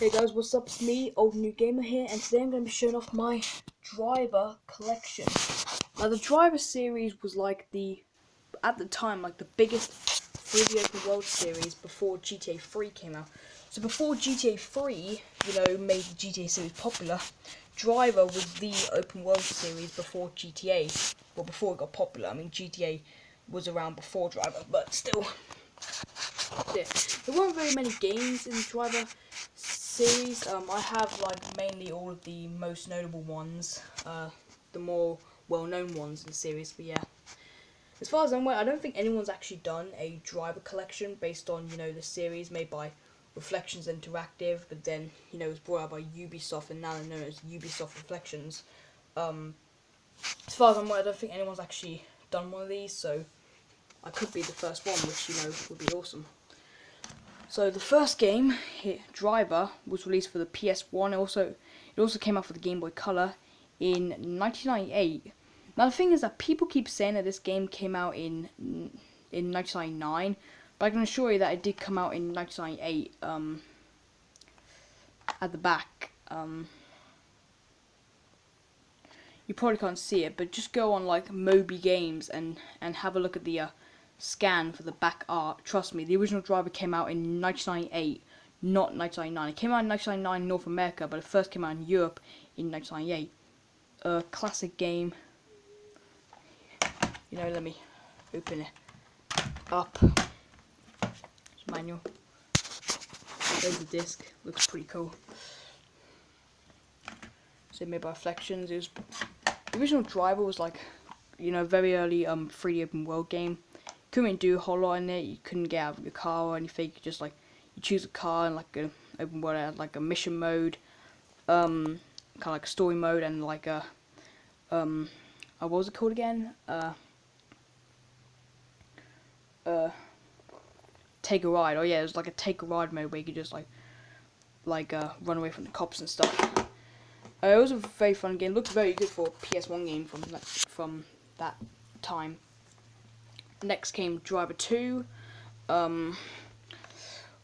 Hey guys, what's up? It's me, Old New Gamer here, and today I'm going to be showing off my Driver collection. Now, the Driver series was at the time, like the biggest 3D open world series before GTA 3 came out. So before GTA 3, made the GTA series popular, Driver was the open world series before GTA. Well, before it got popular. I mean, GTA was around before Driver, but still. Yeah. There weren't very many games in the Driver series. I have mainly all of the most notable ones, the more well-known ones in the series. But yeah, as far as I'm aware, I don't think anyone's actually done a Driver collection based on the series made by Reflections Interactive, but then it was brought out by Ubisoft and now they're known as Ubisoft Reflections. As far as I'm aware, I don't think anyone's actually done one of these, so I could be the first one, which would be awesome. So the first game, Driver, was released for the PS1. It also came out for the Game Boy Color in 1998. Now the thing is that people keep saying that this game came out in 1999, but I can assure you that it did come out in 1998. At the back, you probably can't see it, but just go on Moby Games and have a look at the scan for the back art. Trust me, the original Driver came out in 1998, not 1999. It came out in 1999 in North America, but it first came out in Europe in 1998. Classic game. Let me open it up. It's manual. There's the disc. Looks pretty cool. So made by Reflections. The original Driver was very early 3D open world game. Couldn't do a whole lot in it. You couldn't get out of your car or anything. You could just you choose a car and an open world had a mission mode, kind of like a story mode and what was it called again? Take a ride. Oh yeah, it was like a take a ride mode where you could just run away from the cops and stuff. It was a very fun game. Looked very good for a PS1 game from that time. Next came Driver 2.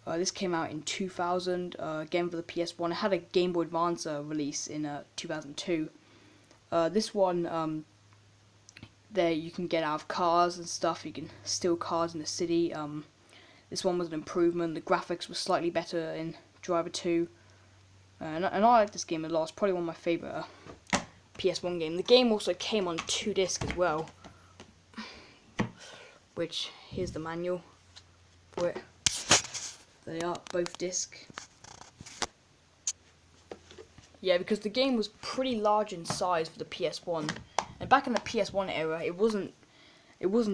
This came out in 2000, again for the PS1. It had a Game Boy Advance release in 2002. This one, there you can get out of cars and stuff. You can steal cars in the city. This one was an improvement. The graphics were slightly better in Driver 2. And I like this game a lot. It's probably one of my favourite PS1 games. The game also came on 2 discs as well. Which, here's the manual for it. They are both disc. Yeah, because the game was pretty large in size for the PS1, and back in the PS1 era, it wasn't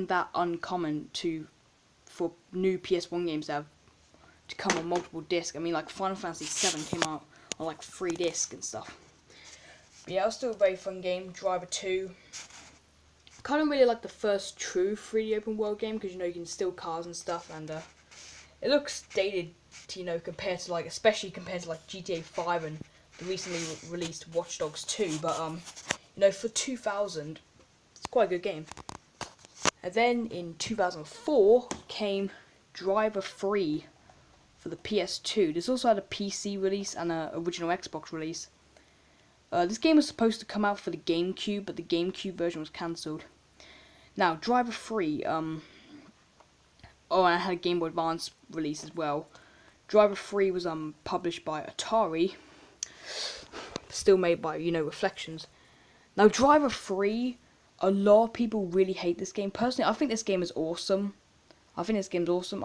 that uncommon for new PS1 games to come on multiple discs. I mean, like Final Fantasy VII came out on 3 discs and stuff. But yeah, it was still a very fun game. Driver 2. Kind of really like the first true 3D open world game because you can steal cars and stuff, and it looks dated, compared to especially compared to GTA 5 and the recently released Watch Dogs 2. But for 2000, it's quite a good game. And then in 2004 came Driver 3 for the PS2. This also had a PC release and an original Xbox release. This game was supposed to come out for the GameCube, but the GameCube version was cancelled. Now, Driver 3, oh, and I had a Game Boy Advance release as well. Driver 3 was published by Atari, still made by, Reflections. Now, Driver 3, a lot of people really hate this game. Personally, I think this game is awesome. I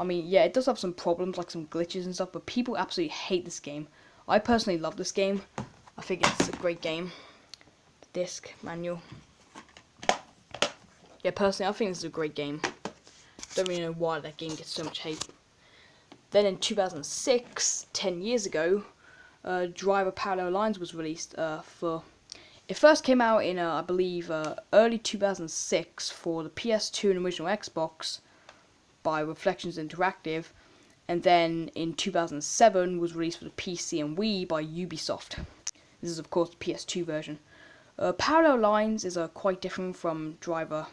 mean, yeah, it does have some problems, like some glitches and stuff, but people absolutely hate this game. I personally love this game. I think it's a great game. Disc, manual. Yeah, personally, I think this is a great game. Don't really know why that game gets so much hate. Then in 2006, 10 years ago, Driver Parallel Lines was released It first came out in, I believe, early 2006 for the PS2 and original Xbox by Reflections Interactive, and then in 2007 was released for the PC and Wii by Ubisoft. This is, of course, the PS2 version. Parallel Lines is quite different from Driver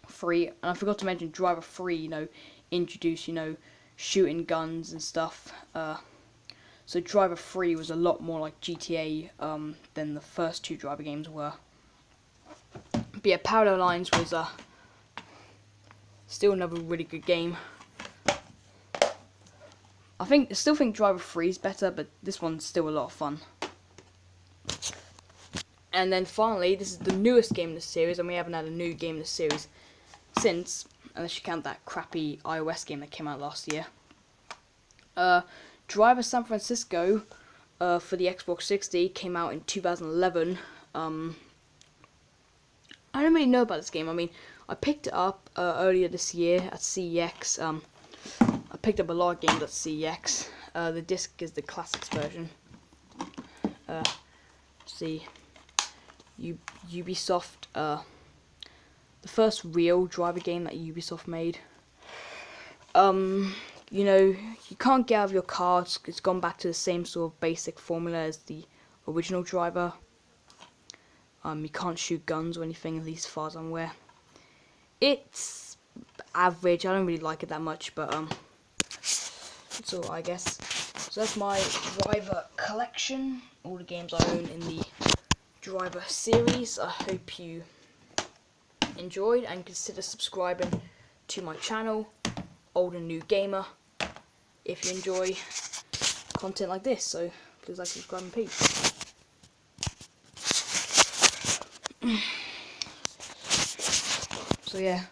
3, and I forgot to mention Driver 3, introduced, shooting guns and stuff. So Driver 3 was a lot more like GTA than the first 2 Driver games were. But yeah, Parallel Lines was still another really good game. I still think Driver 3 is better, but this one's still a lot of fun. And then finally, this is the newest game in the series, and we haven't had a new game in the series since, unless you count that crappy iOS game that came out last year. Driver San Francisco for the Xbox 360 came out in 2011. I don't really know about this game. I mean, I picked it up earlier this year at CEX. I picked up a lot of games at CEX. The disc is the classics version. See, Ubisoft, the first real Driver game that Ubisoft made. You know, you can't get out of your car. It's gone back to the same sort of basic formula as the original Driver. You can't shoot guns or anything, at least as far as I'm aware. It's average. I don't really like it that much, but it's all, I guess. So that's my Driver collection. All the games I own in the Driver series. I hope you enjoyed and consider subscribing to my channel, Old and New Gamer, if you enjoy content like this. So please like, subscribe, and peace. So yeah,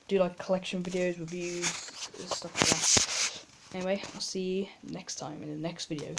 do like collection videos, reviews, stuff like that. Anyway, I'll see you next time in the next video.